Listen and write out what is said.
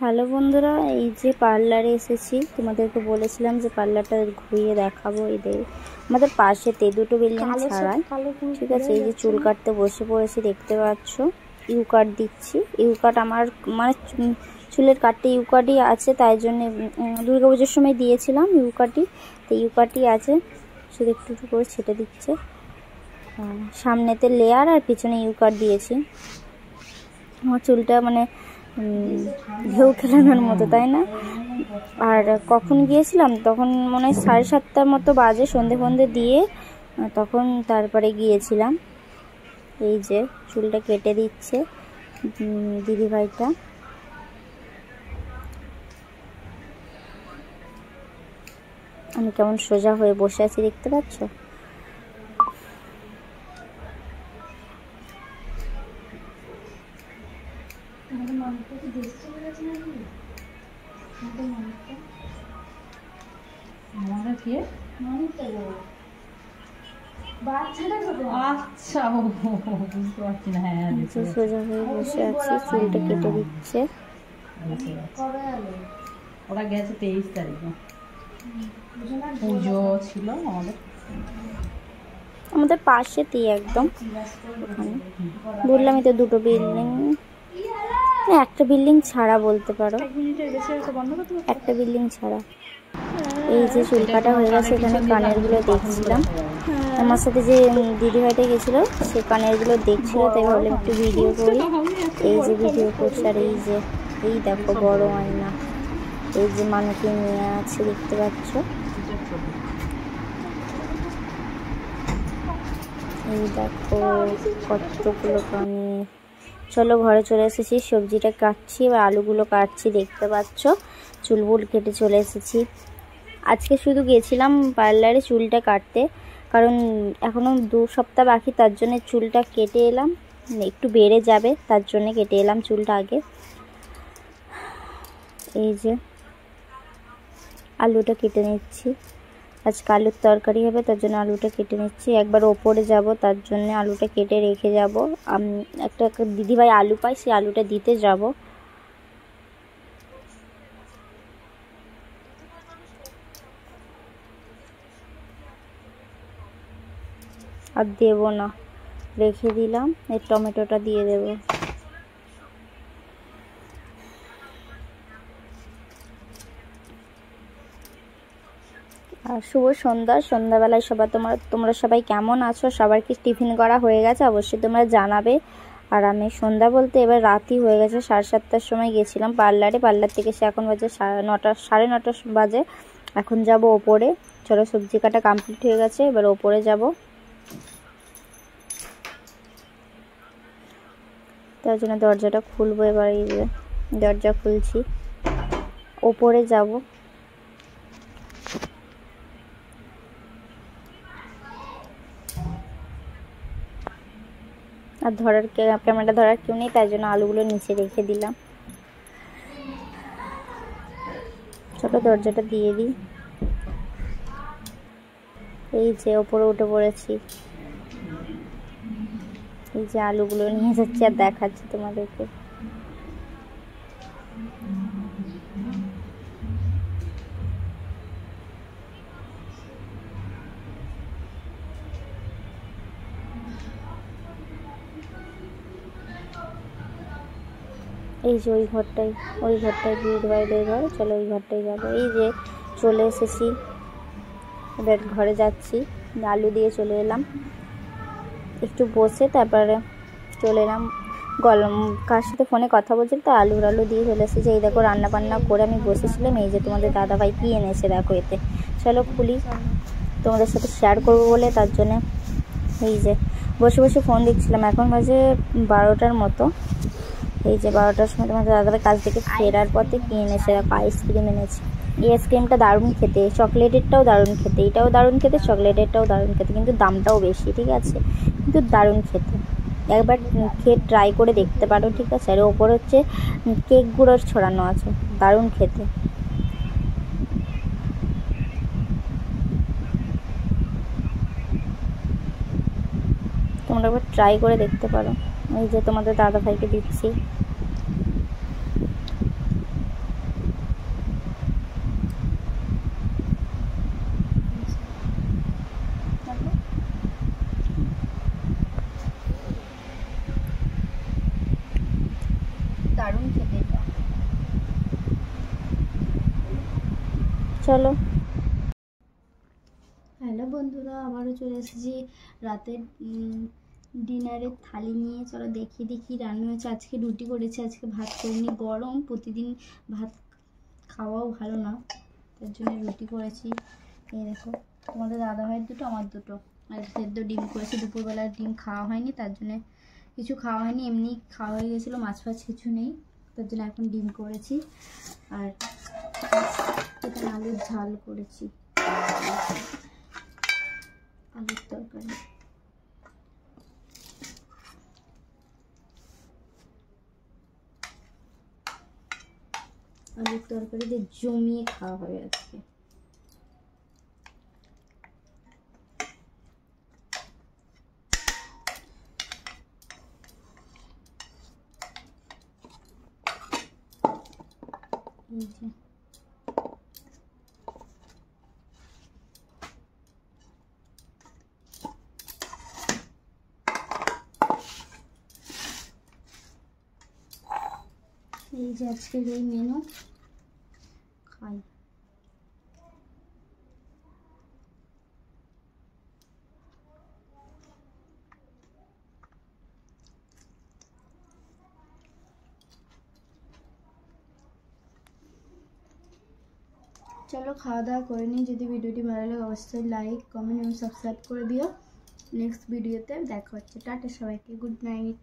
Hello বন্ধুরা, এই যে পার্লারে এসেছি, তোমাদেরকে বলেছিলাম যে পার্লারটা ঘুরিয়ে দেখাবো। এদের আমাদের পাশেতে দুটো বিল্ডিং ছাড়াই, ঠিক আছে। এই যে চুল কাটতে বসে পড়েছি, দেখতে পাচ্ছ। ইউ কাট দিচ্ছি। ইউ কাট আমার মানে চুলের কাটতে ইউ কাটই আছে, তাই জন্য দুর্গাপুজোর সময় দিয়েছিলাম ইউ কাটই, তো ইউ কাটই আছে, শুধু একটু একটু করে ছেটে দিচ্ছে। সামনেতে লেয়ার আর পিছনে ইউ কাট দিয়েছি। আমার চুলটা মানে ঢেউ খেলানোর মতো, তাই না? আর কখন গিয়েছিলাম তখন মনে হয় 7:30টার মতো বাজে, সন্ধে দিয়ে তখন তারপরে গিয়েছিলাম। এই যে চুলটা কেটে দিচ্ছে দিদিভাইটা। আমি কেমন সোজা হয়ে বসে আছি দেখতে পাচ্ছ। সোজা হয়ে বসে আছি, চুলটা কেটে দিচ্ছে। ওরা গেছে 23 তারিখে, পুজো ছিল আমাদের পাশেতেই একদম। বললামই তো দুটো বিল্ডিং, একটা বিল্ডিং ছাড়া বলতে পারো, একটা বিল্ডিং ছাড়া। এই যে চুল কাটা হয়ে গেছে, এখানে কানের গুলো দেখছিলাম। আমার সাথে যে দিদিভাইটা গেছিল সে কানের গুলো দেখছিল, তাই ভাবলাম একটু ভিডিও করি। এই যে ভিডিও করছে। আর এই দেখো বড় আয়না, এই যে মানুষকে নিয়ে আছে দেখতে পাচ্ছ। এই দেখো কতগুলো কানের। চলো ঘরে চলে এসেছি, সবজিটা কাটছি, এবার আলুগুলো কাটছি দেখতে পাচ্ছ। চুলবুল কেটে চলে এসেছি। আজকে শুধু গেছিলাম পার্লারে চুলটা কাটতে, কারণ এখনও 2 সপ্তাহ বাকি, তার জন্য চুলটা কেটে এলাম। একটু বেড়ে যাবে তার জন্য কেটে এলাম চুলটা আগে। এই যে আলুটা কেটে নিচ্ছি, আজকে আলুর তরকারি হবে, তার জন্য আলুটা কেটে নিচ্ছি। একবার ওপরে যাব, তার জন্য আলুটা কেটে রেখে যাব। একটা দিদিভাই আলু পাই, সেই আলুটা দিতে যাব। আর দেব না, রেখে দিলাম। এই টমেটোটা দিয়ে দেব। আর শুভ সন্ধ্যাবেলায় তোমরা সবাই কেমন আছো? সবার কি টিফিন করা হয়ে গেছে? অবশ্যই তোমরা জানাবে। আর আমি সন্ধ্যা বলতে এবার রাতই হয়ে গেছে, 7:30টার সময় গেছিলাম পার্লারে। পার্লার থেকে সে এখন বাজে 9:30 বাজে। এখন যাব ওপরে। চলো, সবজি কাটা কমপ্লিট হয়ে গেছে, এবার ওপরে যাব। তার জন্য দরজাটা খুলবো। এবার এই যে দরজা খুলছি, ওপরে যাব। আর ক্যামেরা ধরার কেউ নেই, তাই জন্য আলুগুলো নিচে রেখে দিলাম। ছোট দরজাটা দিয়ে দিই। এই যে ওপরে উঠে পড়েছি, এই যে আলুগুলো নিয়ে যাচ্ছি আর দেখাচ্ছি তোমাদেরকে। এই যে ওই ঘরটাই দিদিভাইদের ঘর। চলো ওই ঘরটাই যাবো। এই যে চলে এসেছি, এবার ঘরে যাচ্ছি। আলু দিয়ে চলে এলাম, একটু বসে তারপরে চলে এলাম। কার সাথে ফোনে কথা বলছি তো আলু দিয়ে চলে এসেছি। এই দেখো রান্না বান্না করে আমি বসেছিলাম। এই যে তোমাদের দাদাভাই কি এনেছে দেখো এতে। চলো খুলি, তোমাদের সাথে শেয়ার করবো বলে, তার জন্য এই যে বসে ফোন দেখছিলাম। এখন বাজে 12টার মতো। এই যে 12টার সময় তোমাদের দাদাভাই কাজ থেকে ফেরার পথে কি এনেছে দেখো, আইসক্রিম এনেছে। এই আইসক্রিমটা দারুণ খেতে, চকলেটেরটাও দারুণ খেতে, এটাও দারুণ খেতে, চকলেটেরটাও দারুণ খেতে, কিন্তু দামটাও বেশি, ঠিক আছে, কিন্তু দারুণ খেতে। একবার খেয়ে ট্রাই করে দেখতে পারো, ঠিক আছে। আর ওপর হচ্ছে কেক গুঁড়োর ছড়ানো আছে, দারুণ খেতে। তোমরা একবার ট্রাই করে দেখতে পারো। এই যে তোমাদের দাদাভাইকে দিচ্ছি। চলো। হ্যালো বন্ধুরা, আবারও চলে এসেছি রাতের ডিনারের থালি নিয়ে। চলো দেখি দেখি রান্না হয়েছে। আজকে রুটি করেছি, আজকে ভাত করিনি। গরম, প্রতিদিন ভাত খাওয়াও ভালো না, তার জন্য রুটি করেছি। এই দেখো, তোমাদের দাদাভাইয়ের দুটো, আমার দুটো। আর সেদ্ধ ডিম করেছি। দুপুরবেলার ডিম খাওয়া হয়নি, তার জন্য কিছু খাওয়া হয়নি, এমনি খাওয়া হয়ে গেছিলো। মাছ ফাছ কিছু নেই, তার জন্য এখন ডিম করেছি। আর এখানে আলুর ঝাল করেছি, আলুর তরকারি। আলুর তরকারি দিয়ে জমিয়ে খাওয়া হবে আজকে। এই যে আজকের এই মেনু। খাই। চলো খাওয়া দাওয়া করে নিই। যদি ভিডিওটি ভালো লাগে অবশ্যই লাইক, কমেন্ট এবং সাবস্ক্রাইব করে দিও। নেক্সট ভিডিওতে দেখা হচ্ছে। টাটা সবাইকে, গুড নাইট।